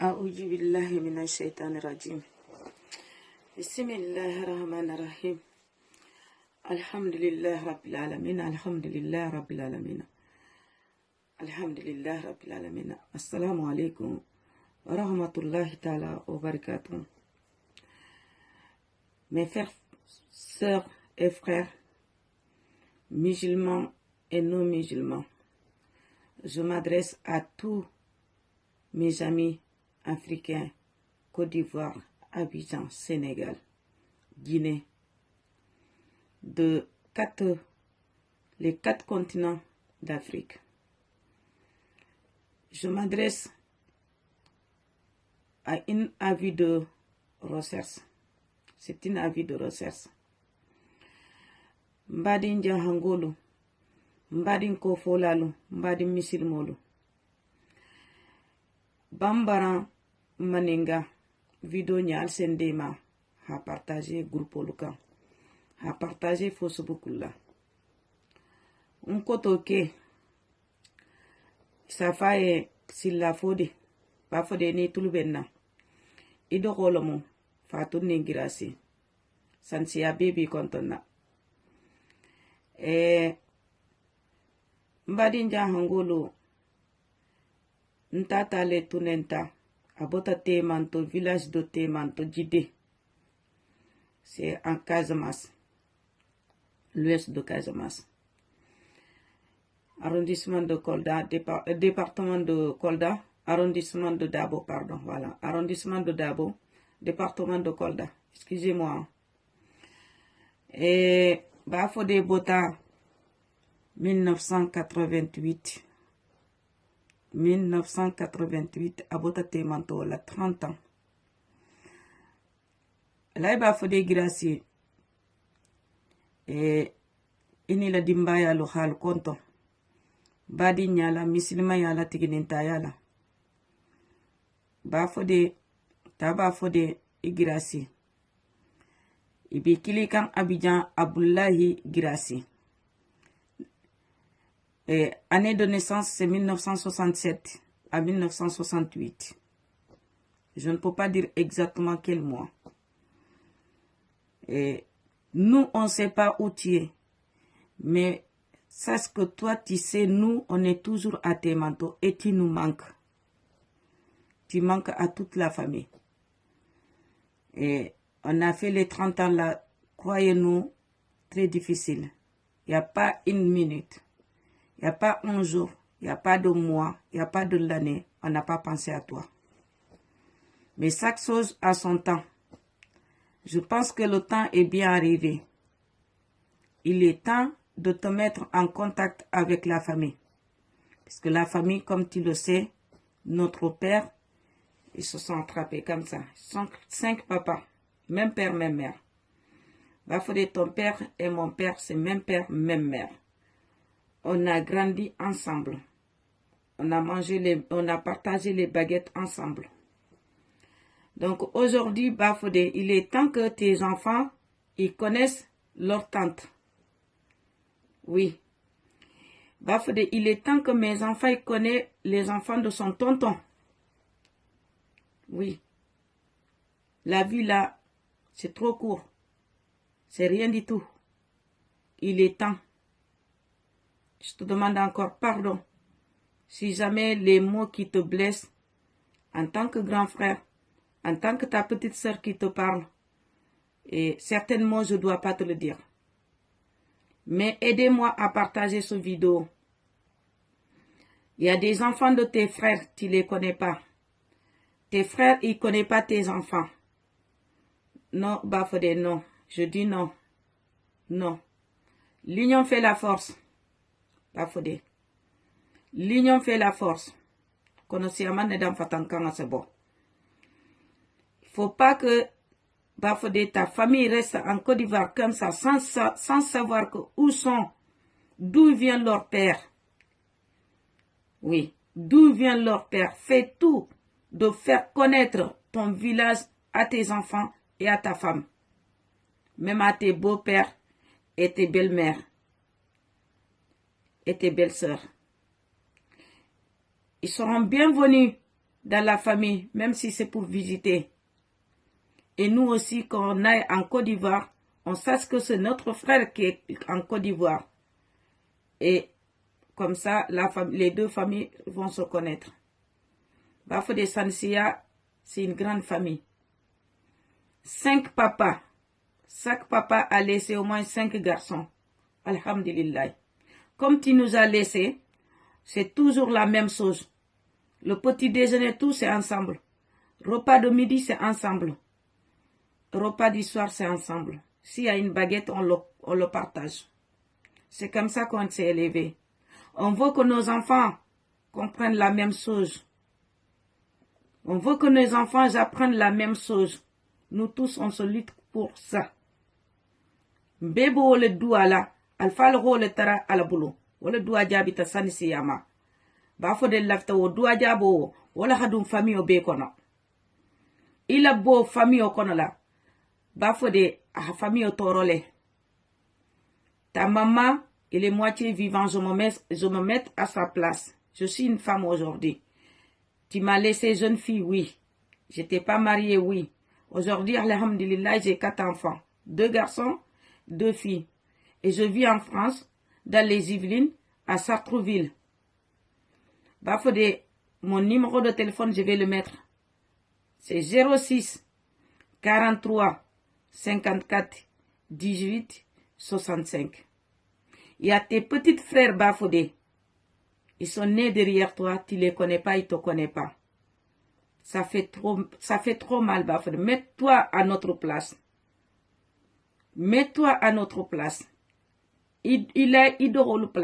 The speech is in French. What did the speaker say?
أعوذ بالله من الشيطان الرجيم. بسم الله الرحمن الرحيم. الحمد لله رب العالمين. الحمد لله رب العالمين. الحمد لله رب العالمين. السلام عليكم ورحمة الله تعالى وبركاته. Mes frères, sœurs et frères, musulmans et non musulmans, je m'adresse à tous mes amis africains, Côte d'Ivoire, Abidjan, Sénégal, Guinée, les quatre continents d'Afrique. Je m'adresse à un avis de recherche. C'est un avis de recherche. Mbadin Jahangolo, Mbadin Kofolalo, Mbadin Misilmolo. Bambaran Maninga, vidéo nyal sendema, a partagé groupe Lukan, a partagé Facebook là. Un kotoke, ça fait s'il la fode, pas fode ni tout le benna. Ido rolomo, fatou ningirasi, sansia baby kontona. Mbadinja hangolo, Ntata le tunenta, abota Temanto, village de Temanto, Djidé. C'est en Casamance, l'ouest de Casamance. Arrondissement de Kolda, département de Kolda, arrondissement de Dabo, pardon, voilà. Arrondissement de Dabo, département de Kolda. Excusez-moi. Et Bafode Bota, 1988. 1988, Abota Temanto, la 30 ans. Là, il va faire des grâces. Et il la dimbaya lo hal konto. Badi nyala, misilima yala, tigininta yala. Ba fode, taba fode, igrasi. Ibi kilikan Abidjan Abdullahi Girassi. Année de naissance, c'est 1967 à 1968. Je ne peux pas dire exactement quel mois. Et nous, on ne sait pas où tu es. Mais sache que toi, tu sais, nous, on est toujours à tes manteaux et tu nous manques. Tu manques à toute la famille. Et on a fait les 30 ans là, croyez-nous, très difficile. Il n'y a pas une minute. Il n'y a pas un jour, il n'y a pas de mois, il n'y a pas de l'année, on n'a pas pensé à toi. Mais chaque chose a son temps. Je pense que le temps est bien arrivé. Il est temps de te mettre en contact avec la famille. Parce que la famille, comme tu le sais, notre père, ils se sont attrapés comme ça. Ils sont 5 papas, même père, même mère. Bafodé, ton père et mon père, c'est même père, même mère. On a grandi ensemble. On a partagé les baguettes ensemble. Donc aujourd'hui, Bafodé, il est temps que tes enfants, ils connaissent leur tante. Oui. Bafodé, il est temps que mes enfants, ils connaissent les enfants de son tonton. Oui. La vie là, c'est trop court. C'est rien du tout. Il est temps. Je te demande encore pardon. Si jamais les mots qui te blessent, en tant que grand frère, en tant que ta petite sœur qui te parle, et certainement je ne dois pas te le dire. Mais aidez-moi à partager ce vidéo. Il y a des enfants de tes frères, tu ne les connais pas. Tes frères, ils ne connaissent pas tes enfants. Non, Bafodé, non. Je dis non. Non. L'union fait la force. Bafodé. L'union fait la force. Il ne faut pas que Bafodé, ta famille reste en Côte d'Ivoire comme ça, sans savoir que où sont, d'où vient leur père. Oui, d'où vient leur père. Fais tout de faire connaître ton village à tes enfants et à ta femme. Même à tes beaux-pères et tes belles-mères. Et tes belles-sœurs. Ils seront bienvenus dans la famille, même si c'est pour visiter. Et nous aussi, quand on aille en Côte d'Ivoire, on sache que c'est notre frère qui est en Côte d'Ivoire. Et comme ça, les deux familles vont se connaître. Bafodé Sansia, c'est une grande famille. 5 papas. Chaque papa a laissé au moins 5 garçons. Alhamdulillah. Comme tu nous as laissé, c'est toujours la même chose. Le petit déjeuner, tout c'est ensemble. Repas de midi, c'est ensemble. Repas du soir, c'est ensemble. S'il y a une baguette, on le partage. C'est comme ça qu'on s'est élevé. On veut que nos enfants comprennent la même chose. On veut que nos enfants apprennent la même chose. Nous tous, on se lutte pour ça. Mbebo le douala, alfa le tara alabulo. Wala dua jabita sanisi yama. Bafo de lafta wo dua jabo, wala hadum famille o be kono. Ila bo famille o kono la. Bafo de famille o torole. Ta maman, elle est moitié vivant, je me mets à sa place. Je suis une femme aujourd'hui. Tu m'as laissé jeune fille, oui. Je n'étais pas mariée, oui. Aujourd'hui, alhamdulillah, j'ai 4 enfants. 2 garçons, 2 filles. Et je vis en France, dans les Yvelines, à Sartrouville. Bafodé, mon numéro de téléphone, je vais le mettre. C'est 06 43 54 18 65. Il y a tes petits frères Bafodé. Ils sont nés derrière toi, tu ne les connais pas, ils ne te connaissent pas. Ça fait trop mal, Bafodé. Mets-toi à notre place. Mets-toi à notre place. Il est idole place.